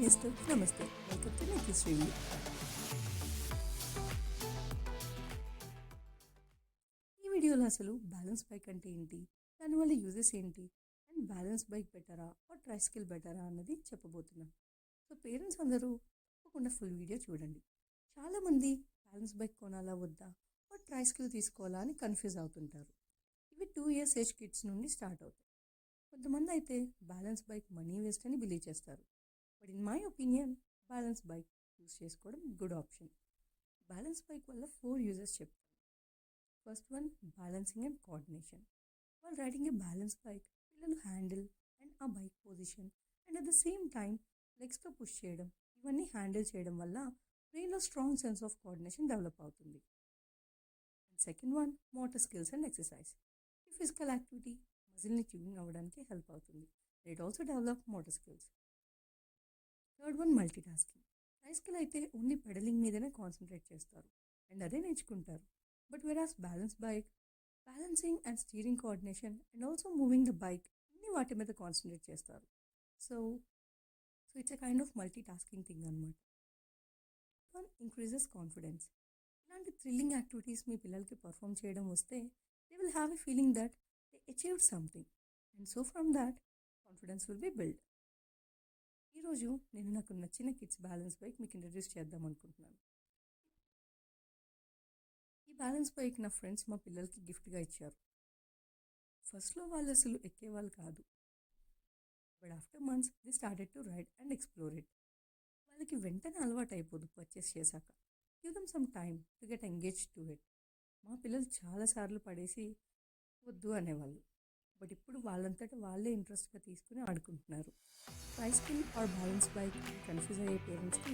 Mister నమస్తే, welcome to Nikhil's review. ఈ వీడియోలో అసలు బ్యాలెన్స్ బైక్ అంటే ఏంటి, దానివల్ల యూజెస్ ఏంటి, అండ్ బ్యాలెన్స్ బైక్ బెటరా ఆర్ ట్రైసికల్ బెటరా అన్నది చెప్పబోతున్నాను. సో పేరెంట్స్ అందరూ తప్పకుండా ఫుల్ వీడియో చూడండి. చాలామంది బ్యాలెన్స్ బైక్ కొనాలా వద్దా ఆర్ ట్రైసికల్ తీసుకోవాలా అని కన్ఫ్యూజ్ అవుతుంటారు. ఇవి 2 years ఏజ్ కిడ్స్ నుండి స్టార్ట్ అవుతాయి. కొంతమంది అయితే బ్యాలెన్స్ బైక్ మనీ వేస్ట్ అని బిలీవ్ చేస్తారు. But in my opinion balance bike use చేసుకోవడం గుడ్ ఆప్షన్. బ్యాలెన్స్ బైక్ వల్ల 4 యూజెస్ చెప్తాను. First one, balancing and coordination. వాళ్ళు రైడింగ్ ఏ బ్యాలెన్స్ బైక్, పిల్లలు హ్యాండిల్ అండ్ ఆ bike position and at the same time లెగ్స్తో push చేయడం, ఇవన్నీ handle చేయడం వల్ల బ్రెయిన్లో strong sense of coordination develop అవుతుంది. And second one, motor skills and exercise. ఈ ఫిజికల్ యాక్టివిటీ మజిల్ని ట్యూనింగ్ అవ్వడానికి హెల్ప్ అవుతుంది. It also develop motor skills. Third one, multi tasking. Tricycle అయితే ఓన్లీ పెడలింగ్ మీదనే కాన్సన్ట్రేట్ చేస్తారు అండ్ అదే నేర్చుకుంటారు. But whereas balance bike, balancing and steering coordination and also moving the bike, అన్ని వాటి మీద కాన్సన్ట్రేట్ చేస్తారు. So so it's a kind of multi tasking thing అనమాట. One, increases confidence. ఇలాంటి థ్రిల్లింగ్ యాక్టివిటీస్ మీ పిల్లలకి పర్ఫామ్ చేయడం వస్తే they will have a feeling that they achieved something and so from that confidence will be build. ఈరోజు నేను నాకు నచ్చిన కిడ్స్ బ్యాలెన్స్ బైక్ మీకు ఇంట్రడ్యూస్ చేద్దాం అనుకుంటున్నాను. ఈ బ్యాలెన్స్ బైక్ నా ఫ్రెండ్స్ మా పిల్లలకి గిఫ్ట్గా ఇచ్చారు. ఫస్ట్లో వాళ్ళు అసలు ఎక్కేవాళ్ళు కాదు. But after months they started to ride and explore it. వాళ్ళకి వెంటనే అలవాటు అయిపోదు పర్చేస్ చేశాక. Give them some time to get engage to it. మా పిల్లలు చాలాసార్లు పడేసి వద్దు అనేవాళ్ళు. బట్ ఇప్పుడు వాళ్ళంతటా వాళ్ళే ఇంట్రెస్ట్గా తీసుకుని ఆడుకుంటున్నారు. ట్రైసికల్ ఆర్ బ్యాలెన్స్ బైక్ కన్ఫ్యూజ్ అయ్యే పేరెంట్స్కి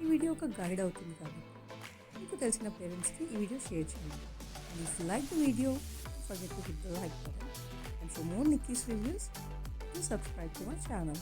ఈ వీడియో ఒక గైడ్ అవుతుంది కాబట్టి మీకు తెలిసిన పేరెంట్స్కి ఈ వీడియో షేర్ చేయండి. And if like the video forget to hit the like button. And for more Nikki's reviews, please subscribe to my channel.